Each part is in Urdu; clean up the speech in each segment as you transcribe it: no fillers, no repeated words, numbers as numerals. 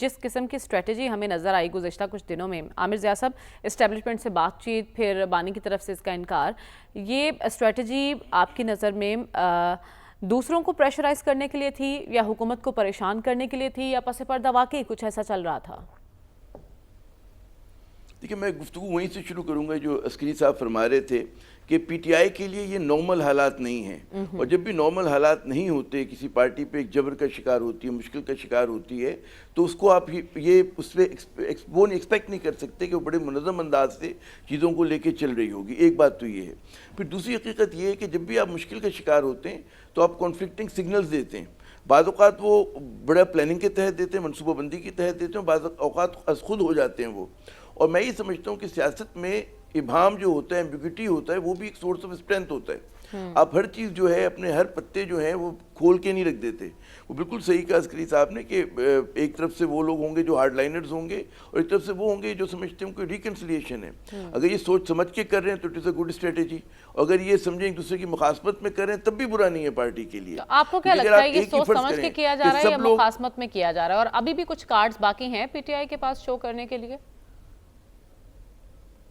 جس قسم کی اسٹریٹجی ہمیں نظر آئی گزشتہ کچھ دنوں میں، عامر ضیاء صاحب، اسٹیبلشمنٹ سے بات چیت، پھر بانی کی طرف سے اس کا انکار، یہ اسٹریٹجی آپ کی نظر میں دوسروں کو پریشرائز کرنے کے لیے تھی یا حکومت کو پریشان کرنے کے لیے تھی یا پس پردہ واقعی کچھ ایسا چل رہا تھا؟ دیکھیں، میں گفتگو وہیں سے شروع کروں گا جو عسکری صاحب فرما رہے تھے کہ پی ٹی آئی کے لیے یہ نارمل حالات نہیں ہیں، اور جب بھی نارمل حالات نہیں ہوتے، کسی پارٹی پہ ایک جبر کا شکار ہوتی ہے، مشکل کا شکار ہوتی ہے، تو اس کو آپ یہ اس پہ وہ نہیں ایکسپیکٹ نہیں کر سکتے کہ وہ بڑے منظم انداز سے چیزوں کو لے کے چل رہی ہوگی۔ ایک بات تو یہ ہے۔ پھر دوسری حقیقت یہ ہے کہ جب بھی آپ مشکل کا شکار ہوتے ہیں تو آپ کانفلکٹنگ سگنلز دیتے ہیں۔ بعض اوقات وہ بڑا پلاننگ کے تحت دیتے ہیں، منصوبہ بندی کے تحت دیتے ہیں، بعض اوقات از خود ہو جاتے ہیں وہ۔ اور میں یہ سمجھتا ہوں کہ سیاست میں ابہام جو ہوتا ہے، ایمبیگوٹی ہوتا ہے، وہ بھی ایک سورس آف اسٹرینتھ ہوتا ہے۔ آپ ہر چیز جو ہے، اپنے ہر پتے جو ہیں وہ کھول کے نہیں رکھ دیتے۔ وہ بالکل صحیح کہا عسکری صاحب نے کہ ایک طرف سے وہ لوگ ہوں گے جو ہارڈ لائنرز ہوں گے، اور ایک طرف سے وہ ہوں گے جو سمجھتے ہیں کہ ریکنسلیشن ہے۔ اگر یہ سوچ سمجھ کے کر رہے ہیں تو it is a good strategy, اور اگر یہ سمجھیں ایک دوسرے کی مخاصمت میں کر رہے ہیں تب بھی برا نہیں ہے پارٹی کے لیے۔ آپ کو کیا لگتا ہے یہ سوچ سمجھ کے کیا جا رہا ہے یا مخاصمت میں کیا جا رہا ہے؟ اور ابھی بھی کچھ کارڈز باقی ہیں پی ٹی آئی کے پاس شو کرنے کے لیے؟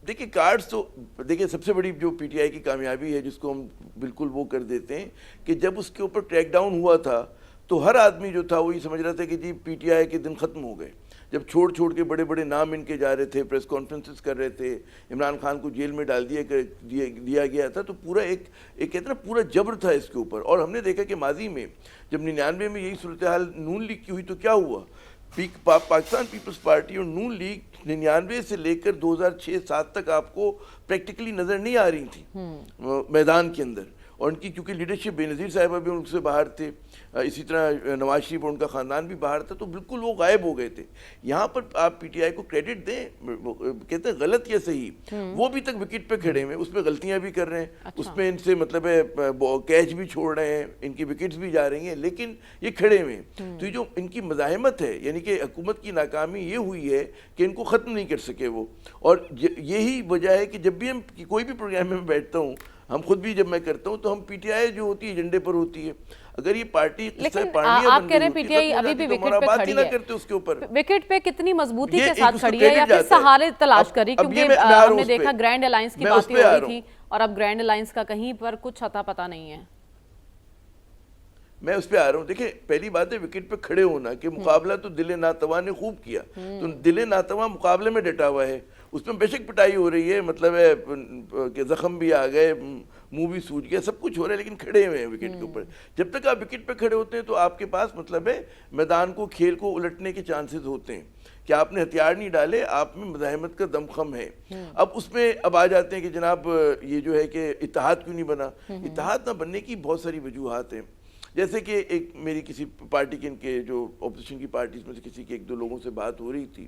دیکھیں، کارڈز تو دیکھیں، سب سے بڑی جو پی ٹی آئی کی کامیابی ہے جس کو ہم بالکل وہ کر دیتے ہیں کہ جب اس کے اوپر ٹریک ڈاؤن ہوا تھا تو ہر آدمی جو تھا وہ یہ سمجھ رہا تھا کہ جی پی ٹی آئی کے دن ختم ہو گئے۔ جب چھوڑ کے بڑے بڑے نام ان کے جا رہے تھے، پریس کانفرنسز کر رہے تھے، عمران خان کو جیل میں ڈال دیا گیا تھا، تو پورا ایک کہتے ہیں نا پورا جبر تھا اس کے اوپر۔ اور ہم نے دیکھا کہ ماضی میں جب 99 میں یہی صورتحال نون لیگ کی ہوئی تو کیا ہوا؟ پاکستان پیپلز پارٹی اور نون لیگ 99 سے لے کر 2006-07 تک آپ کو پریکٹیکلی نظر نہیں آ رہی تھی میدان کے اندر، اور ان کی کیونکہ لیڈرشپ بے نظیر صاحبہ بھی ان سے باہر تھے، اسی طرح نواز شریف اور ان کا خاندان بھی باہر تھا، تو بالکل وہ غائب ہو گئے تھے۔ یہاں پر آپ پی ٹی آئی کو کریڈٹ دیں، کہتے ہیں غلط یا صحیح، وہ بھی تک وکٹ پہ کھڑے ہیں، اس پہ غلطیاں بھی کر رہے ہیں، اس پہ ان سے مطلب ہے کیچ بھی چھوڑ رہے ہیں، ان کی وکٹس بھی جا رہی ہیں، لیکن یہ کھڑے ہوئے ہیں۔ تو یہ جو ان کی مزاحمت ہے، یعنی کہ حکومت کی ناکامی یہ ہوئی ہے کہ ان کو ختم نہیں کر سکے وہ۔ اور یہی وجہ ہے کہ جب بھی ہم کوئی بھی پروگرام میں بیٹھتا ہوں، ہم خود بھی جب میں کرتا ہوں، تو ہم پی ٹی آئی جو ہوتی ہے ایجنڈے پر ہوتی ہے۔ اگر یہ پارٹی لیکن آپ کہہ رہے ہیں پی ٹی آئی ابھی بھی وکٹ پہ کھڑی ہے، وکٹ پہ کتنی مضبوطی کے ساتھ کھڑی ہے یا پھر سہارے تلاش کری؟ کیونکہ ہم نے دیکھا گرینڈ الائنس کی باتیں ہو رہی تھی اور اب گرینڈ الائنس کا کہیں پر کچھ اتا پتہ نہیں ہے۔ میں اس پہ آ رہا ہوں۔ دیکھیں، پہلی بات ہے وکٹ پہ کھڑے ہونا، کہ مقابلہ تو دل ناتواں نے خوب کیا، تو دل ناتواں مقابلے میں ڈٹا ہوا ہے، اس میں بے شک پٹائی ہو رہی ہے، مطلب ہے کہ زخم بھی آ گئے، منہ بھی سوج گیا، سب کچھ ہو رہا ہے، لیکن کھڑے ہوئے ہیں وکٹ کے اوپر۔ جب تک آپ وکٹ پہ کھڑے ہوتے ہیں تو آپ کے پاس مطلب ہے میدان کو، کھیل کو الٹنے کے چانسز ہوتے ہیں کہ آپ نے ہتھیار نہیں ڈالے، آپ میں مزاحمت کا دم خم ہے۔ اب اس میں اب آ جاتے ہیں کہ جناب یہ جو ہے کہ اتحاد کیوں نہیں بنا؟ اتحاد نہ بننے کی بہت ساری وجوہات ہیں۔ جیسے کہ ایک میری کسی پارٹی کے، ان کے جو اپوزیشن کی پارٹیز میں سے کسی کے ایک دو لوگوں سے بات ہو رہی تھی،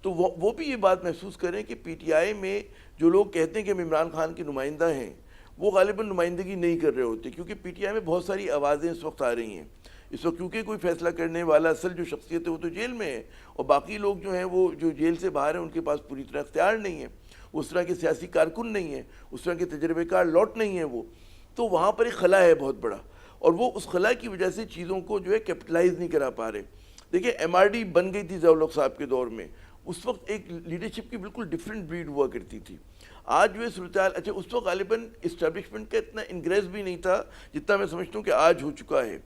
تو وہ بھی یہ بات محسوس کریں کہ پی ٹی آئی میں جو لوگ کہتے ہیں کہ ہم عمران خان کے نمائندہ ہیں، وہ غالباً نمائندگی نہیں کر رہے ہوتے، کیونکہ پی ٹی آئی میں بہت ساری آوازیں اس وقت آ رہی ہیں اس وقت، کیونکہ کوئی فیصلہ کرنے والا اصل جو شخصیت ہے وہ تو جیل میں ہے، اور باقی لوگ جو ہیں وہ جو جیل سے باہر ہیں ان کے پاس پوری طرح اختیار نہیں ہے، اس طرح کے سیاسی کارکن نہیں ہیں، اس طرح کے تجربے کار لوٹ نہیں ہیں وہ، تو وہاں پر ایک خلا ہے بہت بڑا، اور وہ اس خلا کی وجہ سے چیزوں کو جو ہے کیپٹلائز نہیں کرا پا رہے۔ دیکھیں، ایم آر ڈی بن گئی تھی ضیاء الحق صاحب کے دور میں، اس وقت ایک لیڈرشپ کی بالکل ڈیفرنٹ بریڈ ہوا کرتی تھی۔ آج جو ہے صورتحال، اچھا اس وقت غالباً اسٹیبلشمنٹ کا اتنا انگریز بھی نہیں تھا جتنا میں سمجھتا ہوں کہ آج ہو چکا ہے۔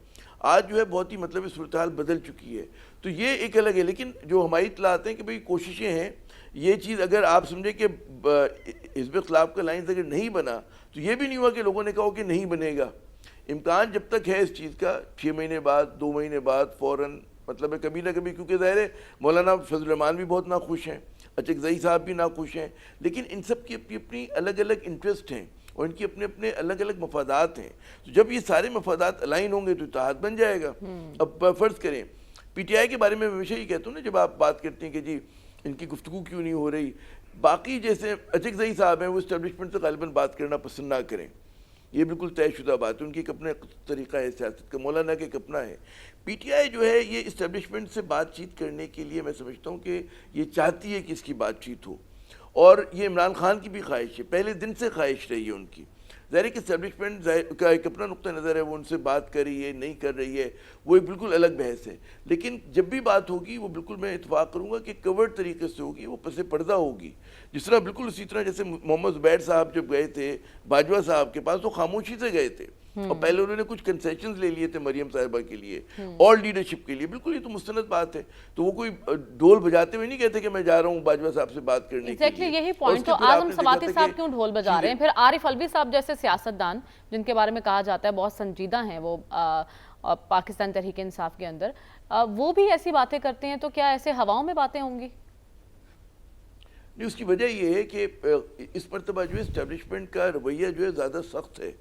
آج جو ہے بہت ہی مطلب صورتحال بدل چکی ہے، تو یہ ایک الگ ہے۔ لیکن جو ہماری اطلاعات ہیں کہ بھئی کوششیں ہیں، یہ چیز اگر آپ سمجھیں کہ حزب اختلاف کا لائنز اگر نہیں بنا تو یہ بھی نہیں ہوا کہ لوگوں نے کہا کہ نہیں بنے گا۔ امکان جب تک ہے اس چیز کا، 6 مہینے بعد، 2 مہینے بعد فوراً مطلب ہے کبھی نہ کبھی، کیونکہ ظاہر ہے مولانا فضل الرحمان بھی بہت ناخوش ہیں، اچکزئی صاحب بھی ناخوش ہیں، لیکن ان سب کی اپنی اپنی الگ الگ انٹرسٹ ہیں اور ان کی اپنے اپنے الگ الگ مفادات ہیں، تو جب یہ سارے مفادات الائن ہوں گے تو اتحاد بن جائے گا۔ اب فرض کریں پی ٹی آئی کے بارے میں ہمیشہ یہ کہتا ہوں نا، جب آپ بات کرتے ہیں کہ جی ان کی گفتگو کیوں نہیں ہو رہی، باقی جیسے اچکزئی صاحب ہیں وہ اسٹیبلشمنٹ سے غالباً بات کرنا پسند نہ کریں، یہ بالکل طے شدہ بات ہے، ان کی ایک اپنا طریقہ ہے سیاست کا، مولانا کا ایک اپنا ہے۔ پی ٹی آئی جو ہے یہ اسٹیبلشمنٹ سے بات چیت کرنے کے لیے میں سمجھتا ہوں کہ یہ چاہتی ہے کہ اس کی بات چیت ہو، اور یہ عمران خان کی بھی خواہش ہے، پہلے دن سے خواہش رہی ہے ان کی۔ ظاہر ہے کہ اسٹیبلشمنٹ کا ایک اپنا نقطہ نظر ہے، وہ ان سے بات کر رہی ہے نہیں کر رہی ہے، وہ ایک بالکل الگ بحث ہے. لیکن جب بھی بات ہوگی وہ بالکل میں اتفاق کروں گا کہ کورڈ طریقے سے ہوگی، وہ پس پردہ ہوگی. جس طرح بالکل اسی طرح جیسے محمد زبیر صاحب جب گئے تھے باجوہ صاحب کے پاس، وہ خاموشی سے گئے تھے اور پہلے انہوں نے کچھ کنسیشنز لے لیے تھے مریم صاحبہ کے لیے اور لیڈرشپ کے لیے. بالکل یہ تو مستند بات ہے. تو وہ کوئی ڈھول بجاتے ہوئے نہیں کہتے کہ میں جا رہا ہوں باجوہ صاحب سے بات کرنے کے لیے. یہی پوائنٹ. تو اعظم سماطی صاحب کیوں ڈھول بجا رہے ہیں؟ پھر عارف الوی صاحب جیسے سیاستدان جن کے بارے میں کہا جاتا ہے بہت سنجیدہ ہیں وہ پاکستان تحریک انصاف کے اندر، وہ بھی ایسی باتیں کرتے ہیں، تو کیا ایسے ہواؤں میں باتیں ہوں گی؟ نہیں، اس کی وجہ یہ ہے کہ اس مرتبہ جو ہے اسٹیبلشمنٹ کا رویہ جو ہے زیادہ سخت ہے،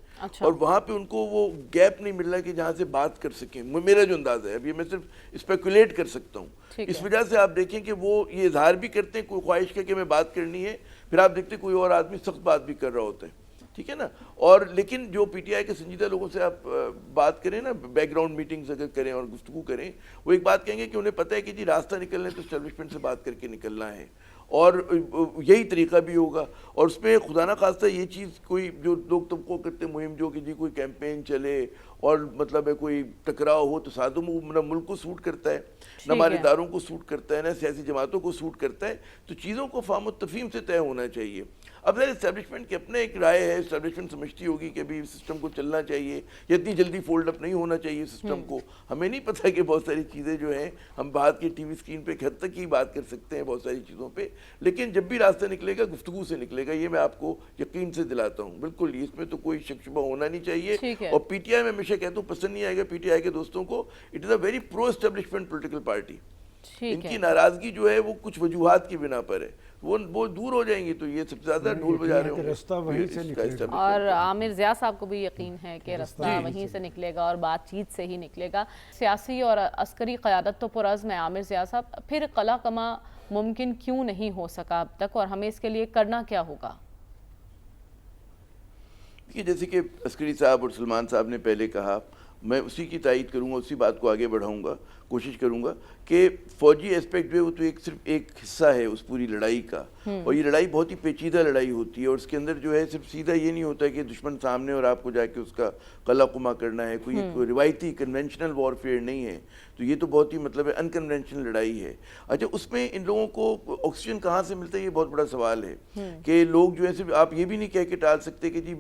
اور وہاں پہ ان کو وہ گیپ نہیں مل رہا کہ جہاں سے بات کر سکیں. میرا جو انداز ہے ابھی میں صرف اسپیکولیٹ کر سکتا ہوں. اس وجہ سے آپ دیکھیں کہ وہ یہ اظہار بھی کرتے ہیں کوئی خواہش کا کہ میں بات کرنی ہے، پھر آپ دیکھتے ہیں کوئی اور آدمی سخت بات بھی کر رہا ہوتا ہے. ٹھیک ہے نا. اور لیکن جو پی ٹی آئی کے سنجیدہ لوگوں سے آپ بات کریں نا، بیک گراؤنڈ میٹنگز اگر کریں اور گفتگو کریں، وہ ایک بات کہیں گے کہ انہیں پتہ ہے کہ جی راستہ نکلنا ہے تو اسٹیبلشمنٹ سے بات کر کے نکلنا ہے، اور یہی طریقہ بھی ہوگا. اور اس میں خدا نہ خواستہ یہ چیز کوئی جو لوگ طبقوں کرتے مہم جو کہ جی کوئی کیمپین چلے اور مطلب ہے کوئی ٹکراؤ ہو، تصادم ہو، نہ ملک کو سوٹ کرتا ہے، نہ ہمارے اداروں کو سوٹ کرتا ہے، نہ سیاسی جماعتوں کو سوٹ کرتا ہے. تو چیزوں کو فہم و تفہیم سے طے ہونا چاہیے. اب ظاہر اسٹیبلشمنٹ کی اپنا ایک رائے ہے، اسٹیبلشمنٹ سمجھتی ہوگی کہ ابھی سسٹم کو چلنا چاہیے یا اتنی جلدی فولڈ اپ نہیں ہونا چاہیے سسٹم کو. ہمیں نہیں پتہ کہ بہت ساری چیزیں جو ہیں ہم بات کی ٹی وی اسکرین پہ ایک حد تک ہی بات کر سکتے ہیں بہت ساری چیزوں پہ، لیکن جب بھی راستہ نکلے گا گفتگو سے نکلے گا، یہ میں آپ کو یقین سے دلاتا ہوں. بالکل اس میں تو کوئی شک شبہ ہونا نہیں چاہیے. اور پی ٹی آئی میں ہمیشہ کہتا ہوں پسند نہیں آئے گا پی ٹی آئی کے دوستوں کو، it is a very pro establishment political party. ان کی ناراضگی جو ہے وہ کچھ وجوہات کی بنا پر ہے، وہ دور ہو جائیں گی تو یہ سب سے زیادہ ڈھول بجا رہے ہوں. اور عامر ضیاء صاحب کو بھی یقین ہے کہ راستہ وہیں سے نکلے گا اور بات چیت سے ہی نکلے گا. سیاسی اور عسکری قیادت تو پرعزم ہے عامر ضیاء صاحب، پھر قلع کما ممکن کیوں نہیں ہو سکا اب تک، اور ہمیں اس کے لیے کرنا کیا ہوگا؟ جیسے کہ عسکری صاحب اور سلمان صاحب نے پہلے کہا، میں اسی کی تائید کروں گا، اسی بات کو آگے بڑھاؤں گا، کوشش کروں گا کہ فوجی ایسپیکٹ جو ہے وہ تو صرف ایک حصہ ہے اس پوری لڑائی کا، اور یہ لڑائی بہت ہی پیچیدہ لڑائی ہوتی ہے، اور اس کے اندر جو ہے صرف سیدھا یہ نہیں ہوتا کہ دشمن سامنے اور آپ کو جا کے اس کا قلع قما کرنا ہے. کوئی روایتی کنونشنل وارفیئر نہیں ہے، تو یہ تو بہت ہی مطلب ان کنونشنل لڑائی ہے. اچھا، اس میں ان لوگوں کو آکسیجن کہاں سے ملتا ہے یہ بہت بڑا سوال ہے کہ لوگ جو ہے صرف آپ یہ بھی نہیں کہہ کے ٹال سکتے کہ جی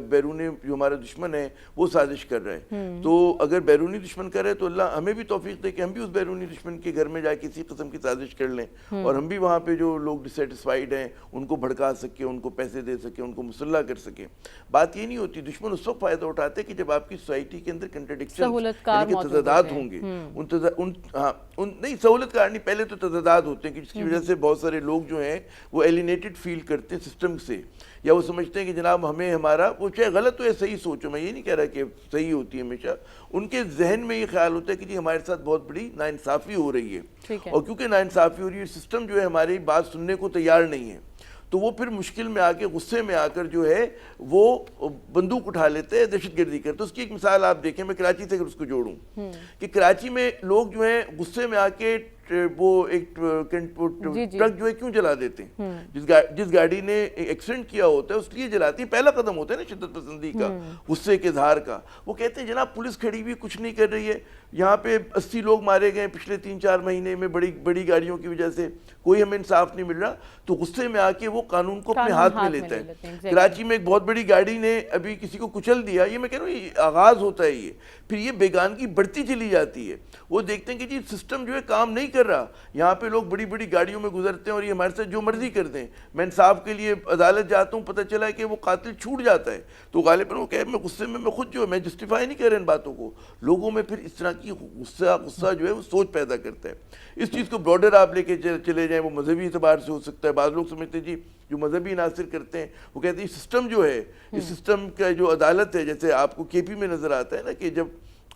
بیرونی جو ہمارا دشمن ہے وہ سازش کر رہا ہے. تو اگر بیرونی دشمن کر رہا ہے تو اللہ ہمیں بھی توفیق دے کہ ہم بھی اس بیرونی دشمن کے گھر میں جا کے کسی قسم کی سازش کر لیں، اور ہم بھی وہاں پہ جو لوگ ڈسیٹسفائیڈ ہیں ان کو بھڑکا سکیں، ان کو پیسے دے سکیں، ان کو مسلح کر سکیں. بات یہ نہیں ہوتی. دشمن اس وقت فائدہ اٹھاتے کہ جب آپ کی سوسائٹی کے اندر کنٹرڈکشن یعنی کہ تضادات ہوں گے. نہیں، سہولت کار نہیں، پہلے تو تضادات ہوتے ہیں کہ جس کی وجہ سے بہت سارے لوگ جو ہیں وہ ایلینیٹڈ فیل کرتے ہیں سسٹم سے، یا وہ سمجھتے ہیں کہ جناب ہمیں ہمارا، وہ چاہے غلط ہو یا صحیح سوچو، میں یہ نہیں کہہ رہا کہ صحیح ہوتی ہے ہمیشہ، ان کے ذہن میں یہ خیال ہوتا ہے کہ جی ہمارے ساتھ بہت بڑی ناانصافی ہو رہی ہے، اور کیونکہ ناانصافی ہو رہی ہے سسٹم جو ہے ہماری بات سننے کو تیار نہیں ہے، تو وہ پھر مشکل میں آ کے غصے میں آ کر جو ہے وہ بندوق اٹھا لیتے ہیں، دہشت گردی کرتے. اس کی ایک مثال آپ دیکھیں، میں کراچی سے اگر اس کو جوڑوں کہ کراچی میں لوگ جو ہیں غصے میں آ کے وہ ایک ٹرک جو ہے کیوں جلا دیتے ہیں؟ جس گاڑی نے ایکسیڈنٹ کیا ہوتا ہے اس لیے جلاتی ہے. پہلا قدم ہوتا ہے نا شدت پسندی کا، غصے کے اظہار کا. وہ کہتے ہیں جناب پولیس کھڑی ہوئی کچھ نہیں کر رہی ہے، یہاں پہ 80 لوگ مارے گئے پچھلے 3-4 مہینے میں بڑی گاڑیوں کی وجہ سے، کوئی ہمیں انصاف نہیں مل رہا. تو غصے میں آ کے وہ قانون کو اپنے ہاتھ میں لیتا ہے. کراچی میں ایک بہت بڑی گاڑی نے ابھی کسی کو کچل دیا. یہ میں کہہ رہا ہوں یہ آغاز ہوتا ہے، یہ پھر یہ بیگانگی بڑھتی چلی جاتی ہے. وہ دیکھتے ہیں کہ جی سسٹم جو ہے کام نہیں کر رہا، یہاں پہ لوگ بڑی گاڑیوں میں گزرتے ہیں اور یہ ہمارے ساتھ جو مرضی کرتے ہیں. میں انصاف کے لیے عدالت جاتا ہوں، پتہ چلا ہے کہ وہ قاتل چھوٹ جاتا ہے، تو غالباً وہ کہے میں غصے میں خود جو ہے میں جسٹیفائی نہیں کر رہا ان باتوں کو. لوگوں میں پھر اس طرح کی غصہ جو ہے وہ سوچ پیدا کرتا ہے. اس چیز کو براڈر آپ لے کے چلے جائیں، وہ مذہبی اعتبار سے ہو سکتا ہے. بعض لوگ سمجھتے ہیں جی جو مذہبی عناصر کرتے ہیں وہ کہتے ہیں سسٹم جو ہے، اس سسٹم کا جو عدالت ہے، جیسے آپ کو کے پی میں نظر آتا ہے نا کہ جب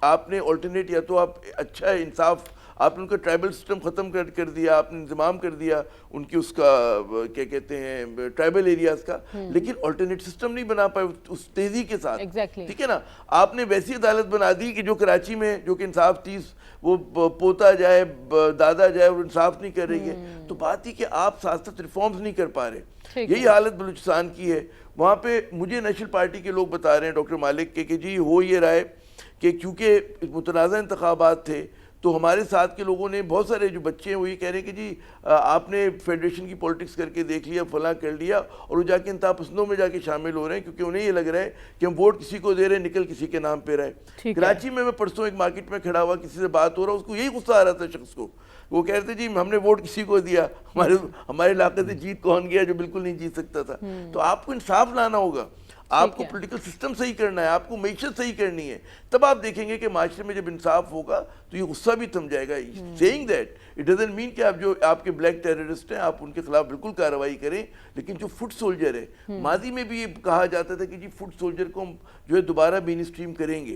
آپ نے آلٹرنیٹ یا تو آپ اچھا انصاف آپ نے ان کا ٹرائبل سسٹم ختم کر دیا, آپ نے انضمام کر دیا ان کی اس کا کیا کہتے ہیں ٹرائبل ایریاز کا, لیکن آلٹرنیٹ سسٹم نہیں بنا پائے اس تیزی کے ساتھ. ٹھیک ہے نا, آپ نے ویسی عدالت بنا دی کہ جو کراچی میں جو کہ انصاف چیز وہ پوتا جائے دادا جائے اور انصاف نہیں کر رہی ہے. تو بات ہی کہ آپ ساتھ ساتھ ریفارمز نہیں کر پا رہے. یہی حالت بلوچستان کی ہے. وہاں پہ مجھے نیشنل پارٹی کے لوگ بتا رہے ہیں ڈاکٹر مالک کے کہ جی ہو یہ رہا ہے کہ کیونکہ متنازع انتخابات تھے تو ہمارے ساتھ کے لوگوں نے بہت سارے جو بچے ہیں وہ یہ کہہ رہے ہیں کہ جی آپ نے فیڈریشن کی پولیٹکس کر کے دیکھ لیا, فلاں کر لیا, اور وہ جا کے انتہا پسندوں میں جا کے شامل ہو رہے ہیں کیونکہ انہیں یہ لگ رہا ہے کہ ہم ووٹ کسی کو دے رہے ہیں نکل کسی کے نام پہ رہے. کراچی میں پرسوں ایک مارکیٹ میں کھڑا ہوا, کسی سے بات ہو رہا, اس کو یہی غصہ آ رہا تھا شخص کو. وہ کہہ رہے تھے جی ہم نے ووٹ کسی کو دیا, ہمارے علاقے سے جیت کون گیا جو بالکل نہیں جیت سکتا تھا. تو آپ کو انصاف لانا ہوگا, آپ کو پولیٹیکل سسٹم صحیح کرنا ہے, آپ کو معیشت صحیح کرنی ہے, تب آپ دیکھیں گے کہ معاشرے میں جب انصاف ہوگا تو یہ غصہ بھی تھم جائے گا. Seeing that it doesn't mean کہ آپ جو آپ کے بلیک ٹیررسٹ ہیں آپ ان کے خلاف بالکل کارروائی کریں, لیکن جو فٹ سولجر ہے, ماضی میں بھی یہ کہا جاتا تھا کہ جی فٹ سولجر کو ہم جو ہے دوبارہ مین اسٹریم کریں گے.